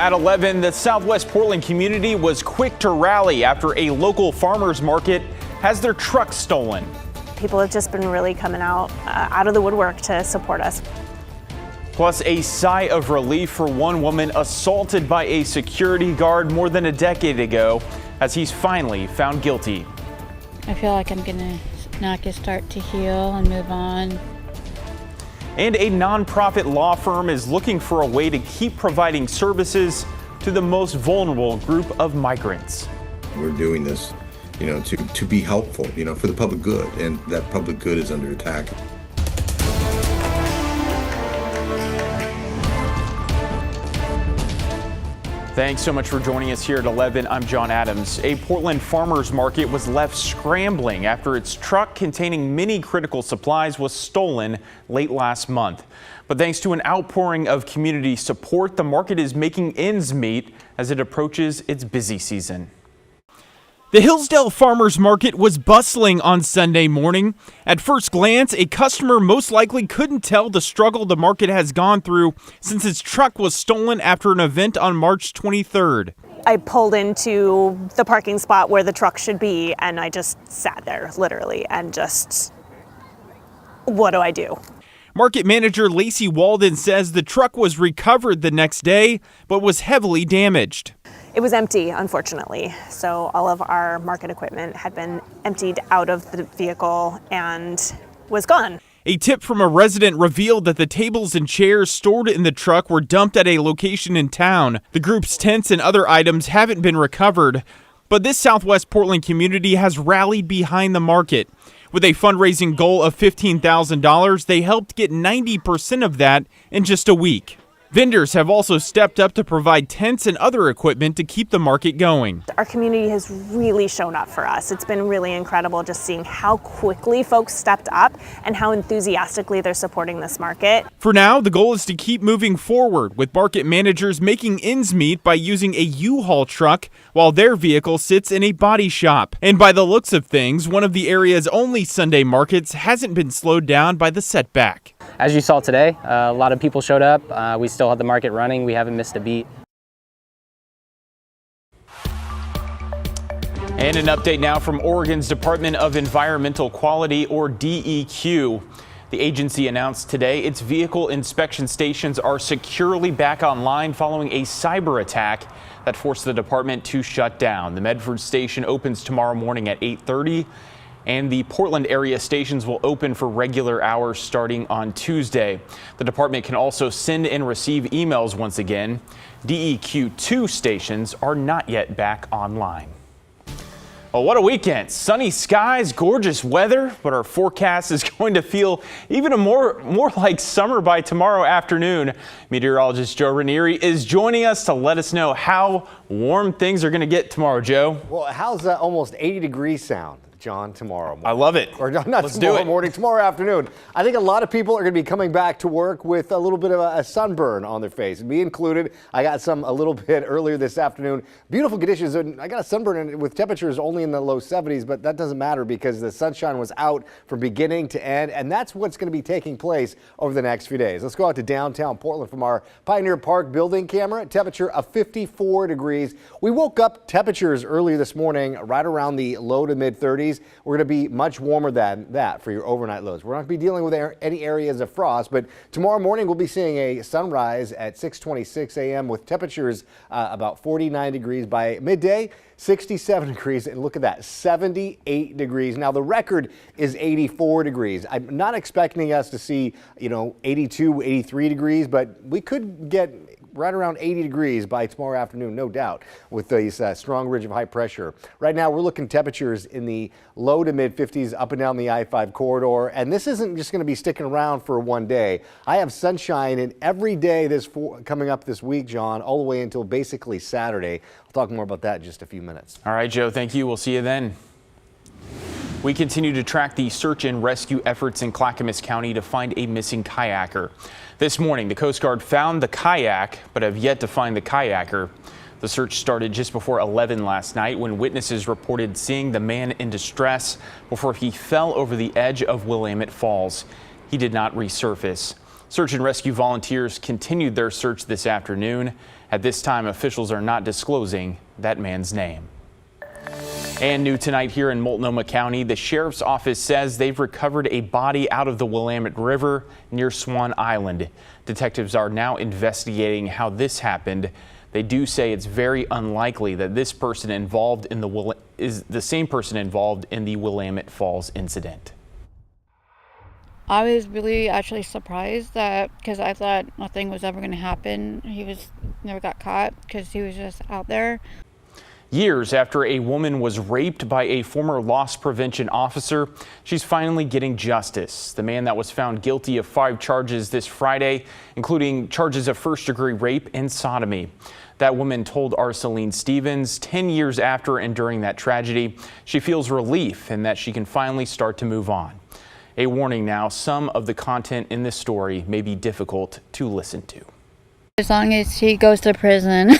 At 11, the Southwest Portland community was quick to rally after a local farmers market has their truck stolen. People have just been really coming out of the woodwork to support us. Plus, a sigh of relief for one woman assaulted by a security guard more than a decade ago as he's finally found guilty. I feel like I'm gonna now start to heal and move on. And a nonprofit law firm is looking for a way to keep providing services to the most vulnerable group of migrants. We're doing this, to be helpful, for the public good, and that public good is under attack. Thanks so much for joining us here at 11. I'm John Adams. A Portland farmers market was left scrambling after its truck containing many critical supplies was stolen late last month. But thanks to an outpouring of community support, the market is making ends meet as it approaches its busy season. The Hillsdale Farmers Market was bustling on Sunday morning. At first glance, a customer most likely couldn't tell the struggle the market has gone through since its truck was stolen after an event on March 23rd. I pulled into the parking spot where the truck should be, and I just sat there, literally, and just, what do I do? Market manager Lacey Walden says the truck was recovered the next day, but was heavily damaged. It was empty, unfortunately. So all of our market equipment had been emptied out of the vehicle and was gone. A tip from a resident revealed that the tables and chairs stored in the truck were dumped at a location in town. The group's tents and other items haven't been recovered, but this Southwest Portland community has rallied behind the market. With a fundraising goal of $15,000, they helped get 90% of that in just a week. Vendors have also stepped up to provide tents and other equipment to keep the market going. Our community has really shown up for us. It's been really incredible just seeing how quickly folks stepped up and how enthusiastically they're supporting this market. For now, the goal is to keep moving forward, with market managers making ends meet by using a U-Haul truck while their vehicle sits in a body shop. And by the looks of things, one of the area's only Sunday markets hasn't been slowed down by the setback. As you saw today, a lot of people showed up. We still have the market running. We haven't missed a beat. And an update now from Oregon's Department of Environmental Quality, or DEQ. The agency announced today its vehicle inspection stations are securely back online following a cyber attack that forced the department to shut down. The Medford station opens tomorrow morning at 8:30. And the Portland area stations will open for regular hours starting on Tuesday. The department can also send and receive emails once again. DEQ2 stations are not yet back online. Well, what a weekend. Sunny skies, gorgeous weather, but our forecast is going to feel even more like summer by tomorrow afternoon. Meteorologist Joe Ranieri is joining us to let us know how warm things are going to get tomorrow. Joe? Well, how's that almost 80 degrees sound, John, tomorrow morning? I love it. Or not Let's tomorrow do it. morning, tomorrow afternoon. I think a lot of people are going to be coming back to work with a little bit of a sunburn on their face. Me included. I got some a little bit earlier this afternoon. Beautiful conditions. And I got a sunburn with temperatures only in the low 70s, but that doesn't matter because the sunshine was out from beginning to end. And that's what's going to be taking place over the next few days. Let's go out to downtown Portland from our Pioneer Park building camera. Temperature of 54 degrees. We woke up temperatures earlier this morning right around the low to mid 30s. We're going to be much warmer than that for your overnight lows. We're not going to be dealing with any areas of frost, but tomorrow morning we'll be seeing a sunrise at 6:26 a.m. with temperatures about 49 degrees by midday, 67 degrees, and look at that, 78 degrees. Now the record is 84 degrees. I'm not expecting us to see, 82, 83 degrees, but we could get right around 80 degrees by tomorrow afternoon, no doubt, with these strong ridge of high pressure. Right now, we're looking temperatures in the low to mid 50s up and down the I-5 corridor, and this isn't just going to be sticking around for one day. I have sunshine in every day coming up this week, John, all the way until basically Saturday. I'll talk more about that in just a few minutes. All right, Joe, thank you. We'll see you then. We continue to track the search and rescue efforts in Clackamas County to find a missing kayaker. This morning, the Coast Guard found the kayak, but have yet to find the kayaker. The search started just before 11 last night when witnesses reported seeing the man in distress before he fell over the edge of Willamette Falls. He did not resurface. Search and rescue volunteers continued their search this afternoon, At this time, officials are not disclosing that man's name. And new tonight here in Multnomah County, the sheriff's office says they've recovered a body out of the Willamette River near Swan Island. Detectives are now investigating how this happened. They do say it's very unlikely that this person involved in is the same person involved in the Willamette Falls incident. I was really actually surprised that, because I thought nothing was ever going to happen. He never got caught because he was just out there. Years after a woman was raped by a former loss prevention officer, she's finally getting justice. The man that was found guilty of 5 charges this Friday, including charges of first-degree rape and sodomy. That woman told our Celine Stevens 10 years after and during that tragedy, she feels relief and that she can finally start to move on. A warning now, some of the content in this story may be difficult to listen to. As long as he goes to prison.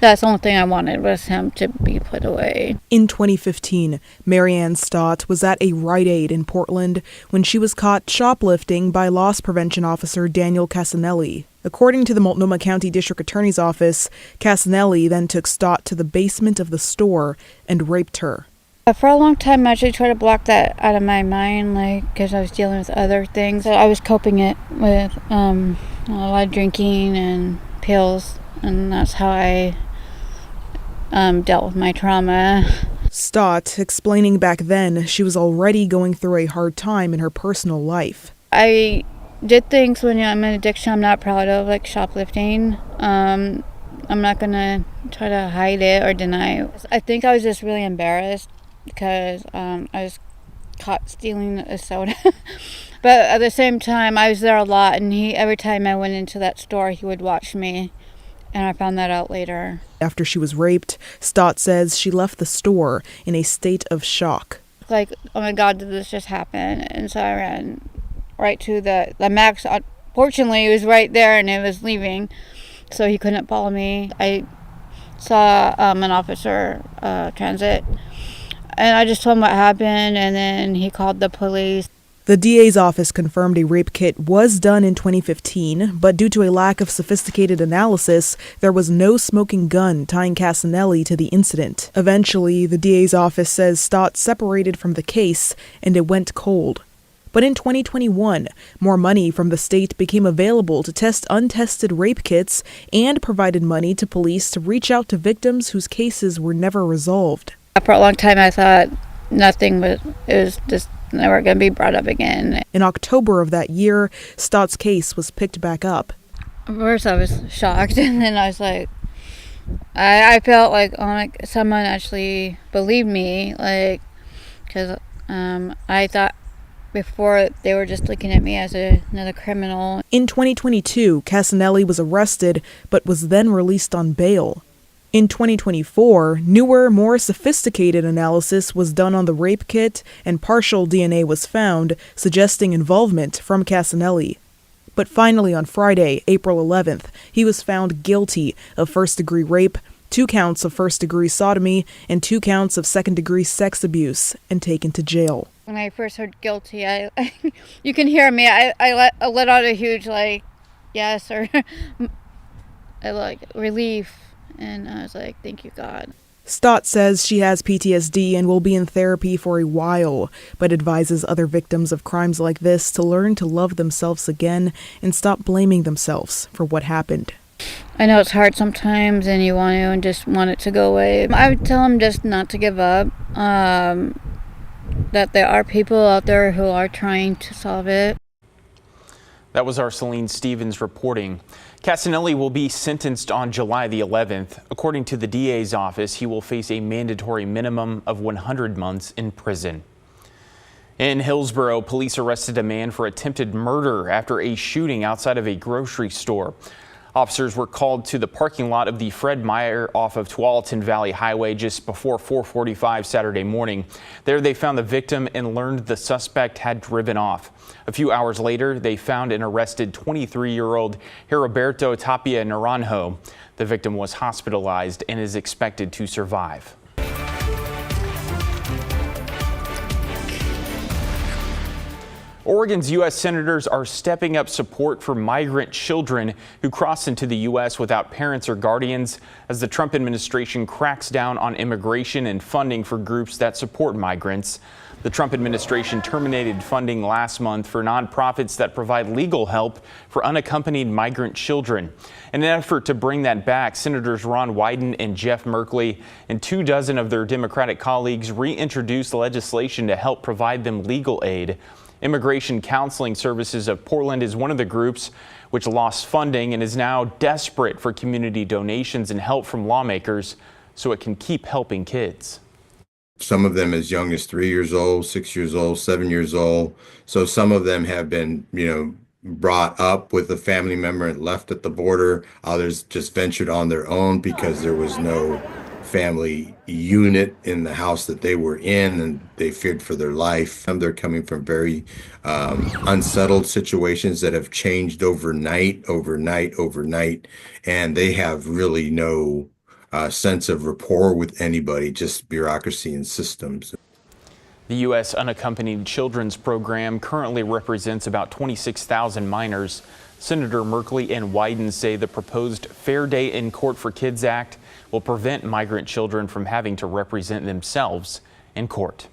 That's the only thing I wanted, was him to be put away. In 2015, Marianne Stott was at a Rite Aid in Portland when she was caught shoplifting by loss prevention officer Daniel Casanelli. According to the Multnomah County District Attorney's Office, Casanelli then took Stott to the basement of the store and raped her. For a long time, I actually tried to block that out of my mind, because I was dealing with other things. I was coping it with a lot of drinking and pills, and that's how I dealt with my trauma. Stott explaining back then she was already going through a hard time in her personal life. I did things when I'm in addiction I'm not proud of, like shoplifting. I'm not going to try to hide it or deny it. I think I was just really embarrassed because I was caught stealing a soda. But at the same time, I was there a lot, and every time I went into that store, he would watch me. And I found that out later. After she was raped, Stott says she left the store in a state of shock. Like, oh my God, did this just happen? And so I ran right to the Max. Fortunately, it was right there and it was leaving, so he couldn't follow me. I saw an officer transit, and I just told him what happened, and then he called the police. The DA's office confirmed a rape kit was done in 2015, but due to a lack of sophisticated analysis, there was no smoking gun tying Casanelli to the incident. Eventually, the DA's office says Stott separated from the case and it went cold. But in 2021, more money from the state became available to test untested rape kits and provided money to police to reach out to victims whose cases were never resolved. For a long time, I thought it was just never going to be brought up again. In October of that year, Stott's case was picked back up. At first I was shocked, and then I was like, I felt like, someone actually believed me, because I thought before they were just looking at me as another criminal. In 2022, Casanelli was arrested, but was then released on bail. In 2024, newer, more sophisticated analysis was done on the rape kit, and partial DNA was found, suggesting involvement from Casanelli. But finally on Friday, April 11th, he was found guilty of first-degree rape, 2 counts of first-degree sodomy, and 2 counts of second-degree sex abuse, and taken to jail. When I first heard guilty, you can hear me, I let out a huge, yes, or relief. And I was like, thank you, God. Stott says she has PTSD and will be in therapy for a while, but advises other victims of crimes like this to learn to love themselves again and stop blaming themselves for what happened. I know it's hard sometimes and you want to and just want it to go away. I would tell them just not to give up, that there are people out there who are trying to solve it. That was our Celine Stevens reporting. Casanelli will be sentenced on July the 11th. According to the DA's office, he will face a mandatory minimum of 100 months in prison. In Hillsborough, police arrested a man for attempted murder after a shooting outside of a grocery store. Officers were called to the parking lot of the Fred Meyer off of Tualatin Valley Highway just before 4:45 Saturday morning. There they found the victim and learned the suspect had driven off. A few hours later, they found and arrested 23-year-old Heriberto Tapia Naranjo. The victim was hospitalized and is expected to survive. Oregon's U.S. senators are stepping up support for migrant children who cross into the U.S. without parents or guardians as the Trump administration cracks down on immigration and funding for groups that support migrants. The Trump administration terminated funding last month for nonprofits that provide legal help for unaccompanied migrant children. In an effort to bring that back, Senators Ron Wyden and Jeff Merkley and 24 of their Democratic colleagues reintroduced legislation to help provide them legal aid. Immigration Counseling Services of Portland is one of the groups which lost funding and is now desperate for community donations and help from lawmakers so it can keep helping kids. Some of them as young as 3 years old, 6 years old, 7 years old. So some of them have been, brought up with a family member and left at the border. Others just ventured on their own because there was no family unit in the house that they were in, and they feared for their life. They're coming from very unsettled situations that have changed overnight, and they have really no sense of rapport with anybody, just bureaucracy and systems. The U.S. Unaccompanied Children's Program currently represents about 26,000 minors. Senator Merkley and Wyden say the proposed Fair Day in Court for Kids Act will prevent migrant children from having to represent themselves in court.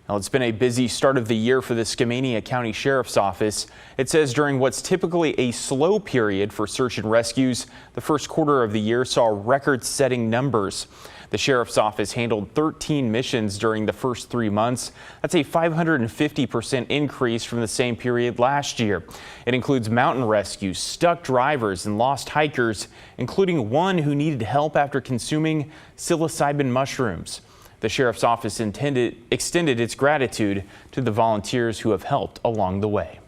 Now, it's been a busy start of the year for the Skamania County Sheriff's Office. It says during what's typically a slow period for search and rescues, the first quarter of the year saw record-setting numbers. The Sheriff's Office handled 13 missions during the first 3 months. That's a 550% increase from the same period last year. It includes mountain rescues, stuck drivers, and lost hikers, including one who needed help after consuming psilocybin mushrooms. The Sheriff's Office extended its gratitude to the volunteers who have helped along the way.